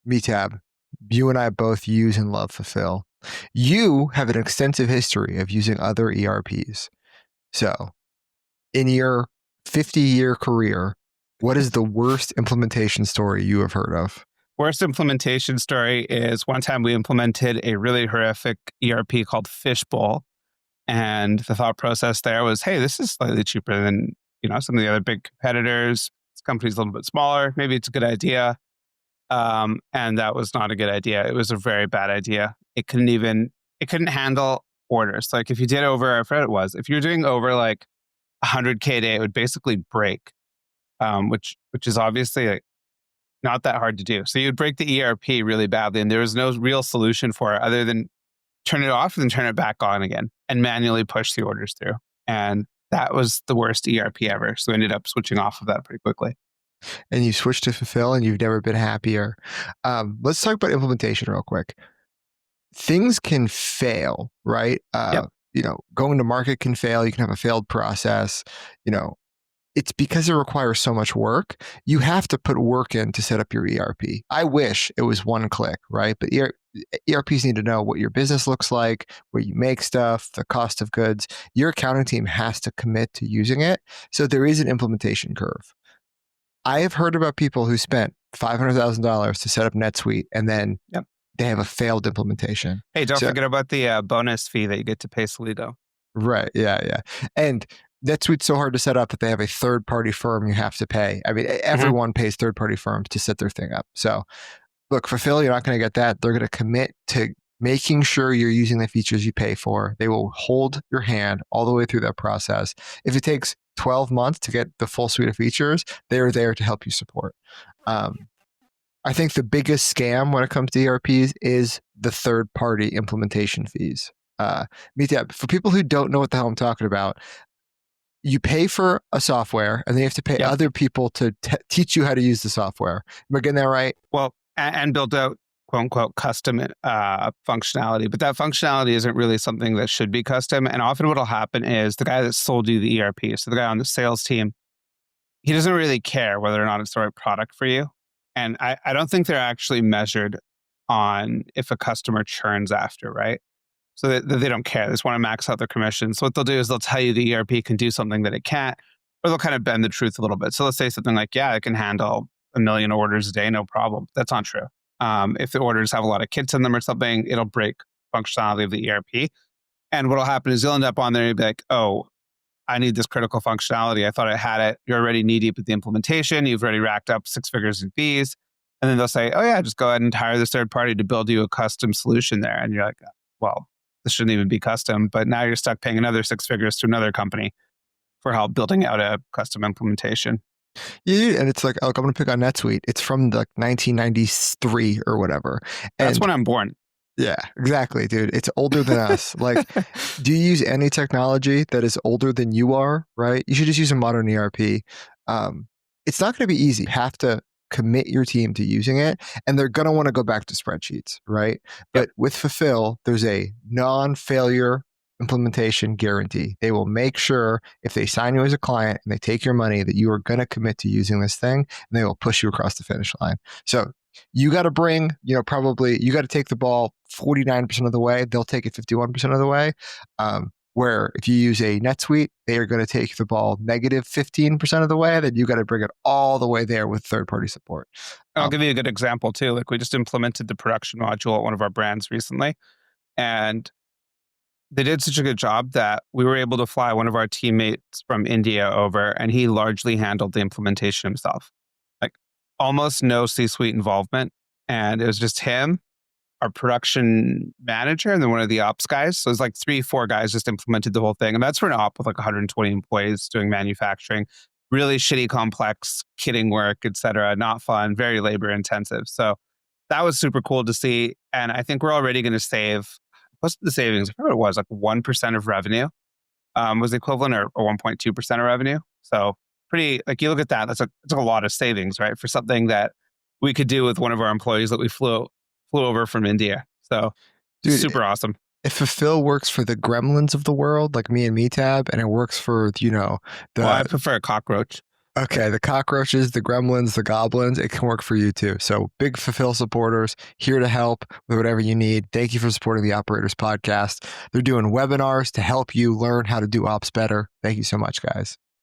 Mehtab, you and I both use and love Fulfil. You have an extensive history of using other ERPs. So, in your 50-year career, what is the worst implementation story you have heard of? Worst implementation story is one time we implemented a really horrific ERP called Fishbowl. And the thought process there was, hey, this is slightly cheaper than, some of the other big competitors. This company's a little bit smaller. Maybe it's a good idea. And that was not a good idea. It was a very bad idea. It couldn't handle orders. Like if you did over, I forget what it was, if you're doing over like 100K a day, it would basically break, which is obviously like not that hard to do. So you'd break the ERP really badly, and there was no real solution for it other than turn it off and then turn it back on again and manually push the orders through. And that was the worst ERP ever. So we ended up switching off of that pretty quickly. And you switched to Fulfil and you've never been happier. Let's talk about implementation real quick. Things can fail, right? Yep. Going to market can fail. You can have a failed process. It's because it requires so much work. You have to put work in to set up your ERP. I wish it was one click, right? But ERPs need to know what your business looks like, where you make stuff, the cost of goods. Your accounting team has to commit to using it. So there is an implementation curve. I have heard about people who spent $500,000 to set up NetSuite and then they have a failed implementation. Hey, don't forget about the bonus fee that you get to pay Solido. Right. Yeah. And NetSuite's so hard to set up that they have a third-party firm you have to pay. I mean, everyone pays third-party firms to set their thing up. So look, Fulfil, you're not going to get that. They're going to commit to making sure you're using the features you pay for. They will hold your hand all the way through that process. If it takes 12 months to get the full suite of features, they're there to help you support. I think the biggest scam when it comes to ERPs is the third-party implementation fees. Mehtab, for people who don't know what the hell I'm talking about, you pay for a software and then you have to pay other people to teach you how to use the software. Am I getting that right? Well, and build out quote unquote custom functionality, but that functionality isn't really something that should be custom. And often what'll happen is the guy that sold you the ERP, so the guy on the sales team, he doesn't really care whether or not it's the right product for you. And I don't think they're actually measured on if a customer churns after, right? So they don't care. They just want to max out their commissions. So what they'll do is they'll tell you the ERP can do something that it can't, or they'll kind of bend the truth a little bit. So let's say something like, it can handle 1 million orders a day, no problem. That's not true. If the orders have a lot of kits in them or something, it'll break functionality of the ERP. And what'll happen is you'll end up on there and be like, oh, I need this critical functionality. I thought I had it. You're already knee deep with the implementation. You've already racked up 6 figures in fees. And then they'll say, oh yeah, just go ahead and hire this third party to build you a custom solution there. And you're like, well, this shouldn't even be custom, but now you're stuck paying another 6 figures to another company for help building out a custom implementation. Yeah, and it's like, I'm going to pick on NetSuite. It's from like 1993 or whatever. And that's when I'm born. Yeah, exactly, dude. It's older than us. Like, do you use any technology that is older than you are, right? You should just use a modern ERP. It's not going to be easy. You have to commit your team to using it, and they're going to want to go back to spreadsheets, right? But with Fulfil, there's a non-failure implementation guarantee. They will make sure if they sign you as a client and they take your money that you are going to commit to using this thing, and they will push you across the finish line. So you got to bring, probably you got to take the ball 49% of the way. They'll take it 51% of the way. Where if you use a NetSuite, they are going to take the ball negative 15% of the way. Then you got to bring it all the way there with third-party support. I'll give you a good example too. Like we just implemented the production module at one of our brands recently, and they did such a good job that we were able to fly one of our teammates from India over, and he largely handled the implementation himself. Like almost no C-suite involvement, and it was just him, our production manager, and then one of the ops guys. So it was like 3-4 guys just implemented the whole thing. And that's for an op with like 120 employees doing manufacturing, really shitty, complex kitting work, et cetera. Not fun, very labor intensive. So that was super cool to see. And I think we're already going to save, what's the savings? I forget what it was, like 1% of revenue was the equivalent, or 1.2% of revenue. So pretty, like you look at that, that's a lot of savings, right? For something that we could do with one of our employees that we flew over from India. So dude, super awesome. If Fulfil works for the gremlins of the world, like me and Mehtab, and it works for, well, I prefer a cockroach. Okay, the cockroaches, the gremlins, the goblins, it can work for you too. So big Fulfil supporters, here to help with whatever you need. Thank you for supporting the Operators Podcast. They're doing webinars to help you learn how to do ops better. Thank you so much, guys.